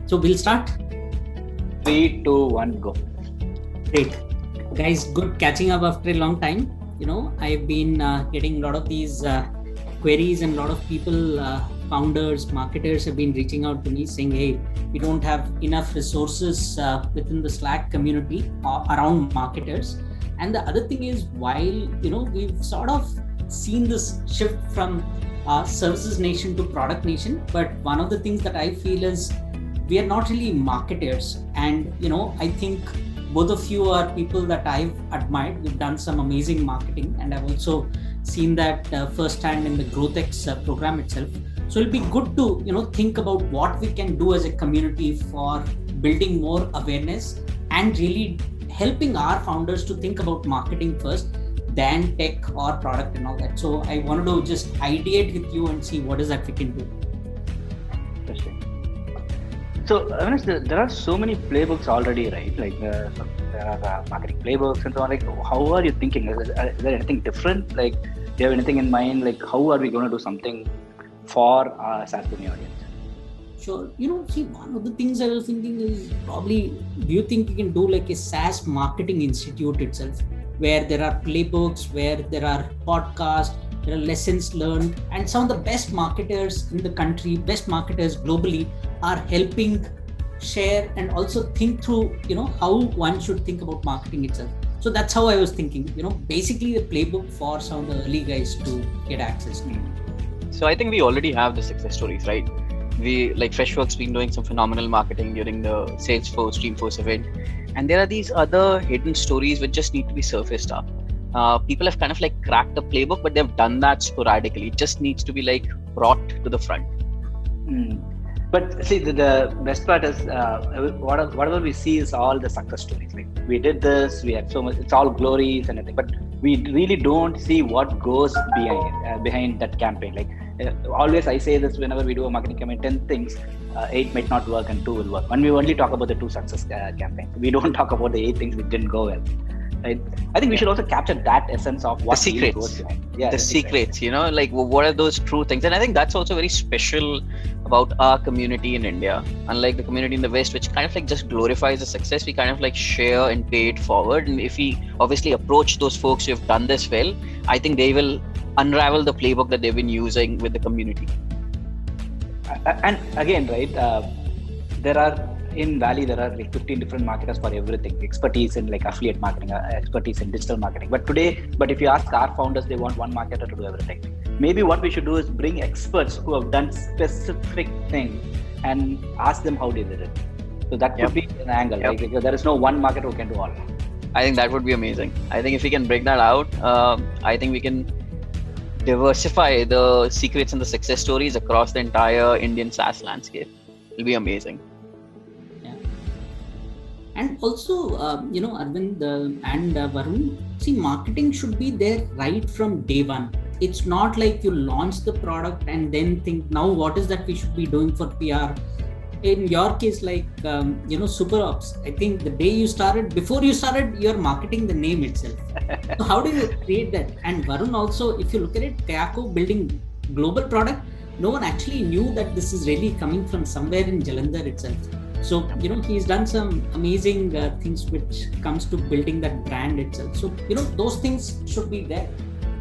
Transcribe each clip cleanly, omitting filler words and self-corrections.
So we'll start. 3, 2, 1, go. Great. Guys, good catching up after a long time. I've been getting a lot of these queries, and a lot of people, founders, marketers have been reaching out to me saying, hey, we don't have enough resources within the Slack community around marketers. And the other thing is, while, we've sort of seen this shift from services nation to product nation, but one of the things that I feel is we are not really marketers. And, I think both of you are people that I've admired. We've done some amazing marketing, and I've also seen that firsthand in the GrowthX program itself. So it'll be good to, think about what we can do as a community for building more awareness and really helping our founders to think about marketing first, than tech or product and all that. So I wanted to just ideate with you and see what is that we can do. Interesting. So, there are so many playbooks already, right? Like there are marketing playbooks and so on. Like, how are you thinking? Is there anything different? Like, do you have anything in mind? Like, how are we going to do something for our SaaSBOOMi audience? Sure. One of the things I was thinking is probably, do you think you can do like a SaaS marketing institute itself, where there are playbooks, where there are podcasts, there are lessons learned, and some of the best marketers in the country, best marketers globally are helping share and also think through, how one should think about marketing itself. So that's how I was thinking, basically the playbook for some of the early guys to get access to. So I think we already have the success stories, right? We, like Freshworks, been doing some phenomenal marketing during the Salesforce, Dreamforce event. And there are these other hidden stories which just need to be surfaced up. People have kind of like cracked the playbook, but they've done that sporadically. It just needs to be like brought to the front. But see, the best part is whatever we see is all the success stories. Like, we did this, we had so much, it's all glories and everything, but we really don't see what goes behind that campaign. Like, always I say this whenever we do a marketing campaign, 10 things, 8 might not work and 2 will work. When we only talk about the 2 success campaigns, we don't talk about the 8 things which didn't go well. Right? I think we should also capture that essence of what the secrets really goes behind. The secrets, like what are those true things? And I think that's also very special about our community in India. Unlike the community in the West, which kind of like just glorifies the success, we kind of like share and pay it forward. And if we obviously approach those folks who have done this well, I think they will unravel the playbook that they've been using with the community. And again, right, in Valley, there are like 15 different marketers for everything. Expertise in like affiliate marketing, expertise in digital marketing. But if you ask our founders, they want one marketer to do everything. Maybe what we should do is bring experts who have done specific things and ask them how they did it. So that could be an angle. Like, there is no one marketer who can do all. I think that would be amazing. I think if we can break that out, I think we can diversify the secrets and the success stories across the entire Indian SaaS landscape. It'll be amazing. And also, Arvind and Varun, see, marketing should be there right from day one. It's not like you launch the product and then think, now what is that we should be doing for PR? In your case, like, SuperOps, I think the day you started, before you started, you're marketing the name itself. So how do you create that? And Varun also, if you look at it, Kayako building global product, no one actually knew that this is really coming from somewhere in Jalandhar itself. So, he's done some amazing things which comes to building that brand itself. So, those things should be there.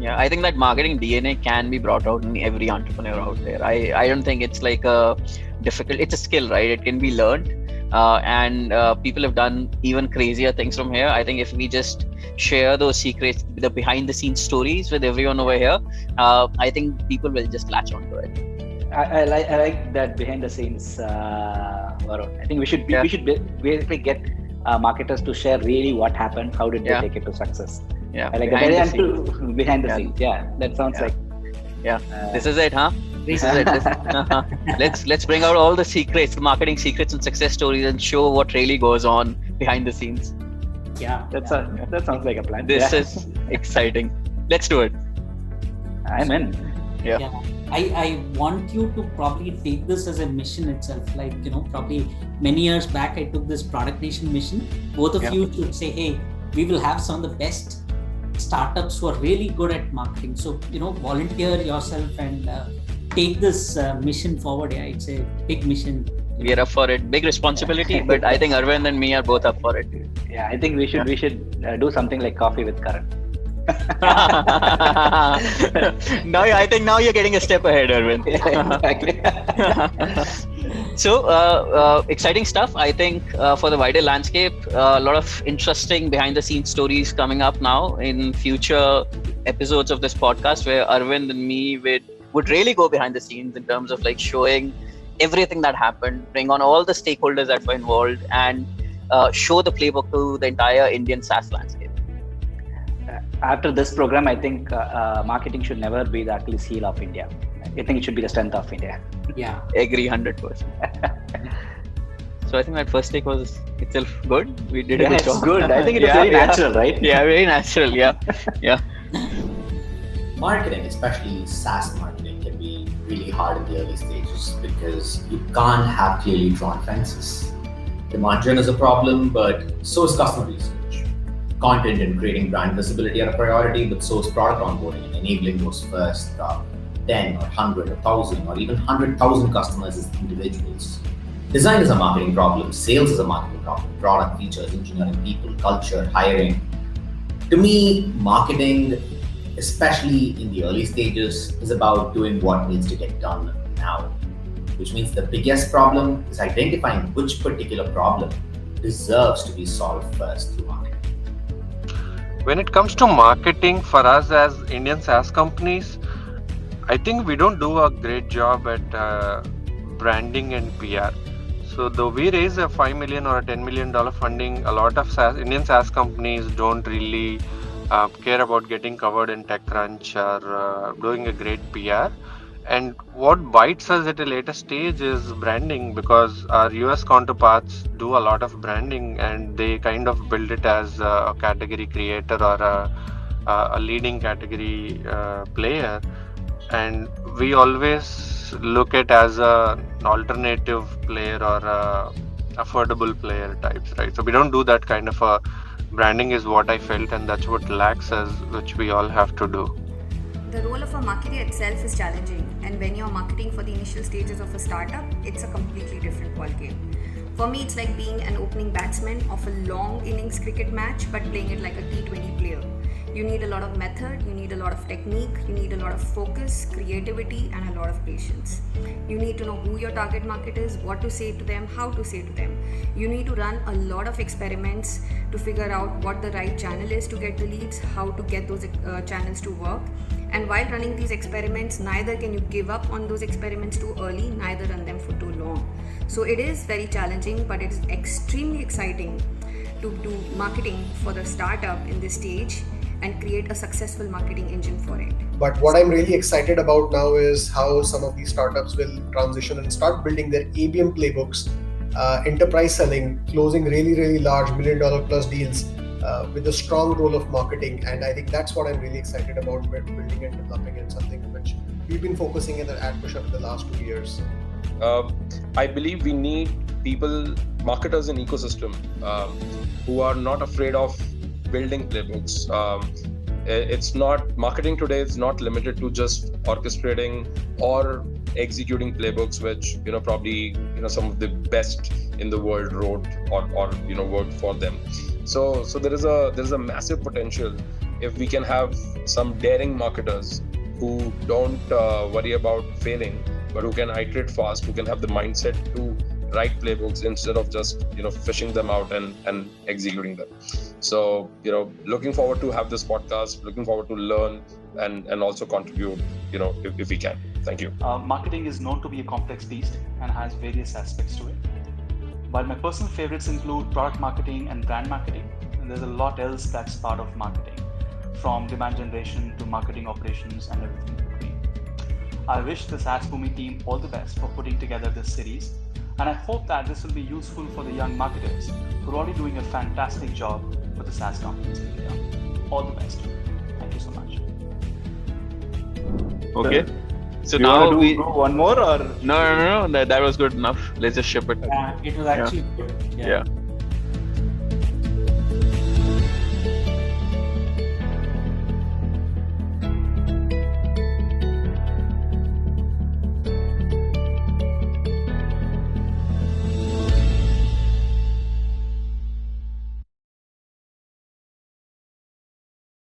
Yeah, I think that marketing DNA can be brought out in every entrepreneur out there. I don't think it's like it's a skill, right? It can be learned. And people have done even crazier things from here. I think if we just share those secrets, the behind the scenes stories with everyone over here, I think people will just latch onto it. I like that behind the scenes, Varun. I think we should basically get marketers to share really what happened, how did they take it to success. Yeah, I like behind the scenes. Yeah, that sounds like. Yeah, this is it, huh? This is it. Let's bring out all the secrets, the marketing secrets and success stories, and show what really goes on behind the scenes. Yeah, that sounds like a plan. This is exciting. Let's do it. I'm in. Yeah. I want you to probably take this as a mission itself. Like, probably many years back, I took this Product Nation mission. Both of you should say, hey, we will have some of the best startups who are really good at marketing. So, volunteer yourself and take this mission forward. Yeah, it's a big mission We are up for it. Big responsibility, but I think Arvind and me are both up for it. Yeah, I think we should do something like coffee with Karan. Now, I think now you're getting a step ahead, Arvind. Exactly. So, exciting stuff. I think for the wider landscape, a lot of interesting behind-the-scenes stories coming up now in future episodes of this podcast, where Arvind and me would really go behind the scenes in terms of like showing everything that happened, bring on all the stakeholders that were involved, and show the playbook to the entire Indian SaaS landscape. After this program, I think marketing should never be the Achilles heel of India. I think it should be the strength of India. Yeah. Agree 100%. So I think that first take was itself good. We did a good job. It's good. I think it was very natural, right? Yeah, very natural. Yeah. Marketing, especially SaaS marketing, can be really hard in the early stages because you can't have clearly drawn fences. Demand gen is a problem, but so is customer research. Content and creating brand visibility are a priority, but so is product onboarding and enabling those first 10 or 100 or 1,000 or even 100,000 customers as individuals. Design is a marketing problem, sales is a marketing problem, product features, engineering, people, culture, hiring. To me, marketing, especially in the early stages, is about doing what needs to get done now, which means the biggest problem is identifying which particular problem deserves to be solved first through marketing. When it comes to marketing for us as Indian SaaS companies, I think we don't do a great job at branding and PR. So though we raise a $5 million or a $10 million funding, a lot of Indian SaaS companies don't really care about getting covered in TechCrunch or doing a great PR. And what bites us at a later stage is branding, because our US counterparts do a lot of branding and they kind of build it as a category creator or a leading category player. And we always look at as an alternative player or a affordable player types, right? So we don't do that kind of a branding is what I felt, and that's what lacks us, which we all have to do. The role of a marketer itself is challenging, and when you're marketing for the initial stages of a startup, it's a completely different ballgame. For me, it's like being an opening batsman of a long innings cricket match, but playing it like a T20 player. You need a lot of method, you need a lot of technique, you need a lot of focus, creativity, and a lot of patience. You need to know who your target market is, what to say to them, how to say to them. You need to run a lot of experiments to figure out what the right channel is to get the leads, how to get those channels to work. And while running these experiments, neither can you give up on those experiments too early, neither run them for too long. So it is very challenging, but it is extremely exciting to do marketing for the startup in this stage and create a successful marketing engine for it. But what I'm really excited about now is how some of these startups will transition and start building their ABM playbooks, enterprise selling, closing really large $1 million plus deals with a strong role of marketing. And I think that's what I'm really excited about building and developing, and something which we've been focusing in at Pushup in the last 2 years. I believe we need people, marketers in ecosystem who are not afraid of building playbooks. It's not, marketing today is not limited to just orchestrating or executing playbooks, which probably some of the best in the world wrote or worked for them. So there is a massive potential if we can have some daring marketers who don't worry about failing, but who can iterate fast, who can have the mindset to write playbooks instead of just fishing them out and executing them. So looking forward to have this podcast, looking forward to learn and also contribute if we can. Thank you. Marketing is known to be a complex beast and has various aspects to it. While my personal favorites include product marketing and brand marketing, and there's a lot else that's part of marketing, from demand generation to marketing operations and everything in between. I wish the SaaSBOOMi team all the best for putting together this series, and I hope that this will be useful for the young marketers who are already doing a fantastic job for the SaaS companies in India. All the best. Thank you so much. Okay. So you now want to we do one more or no. That was good enough. Let's just ship it. It was actually good. Yeah.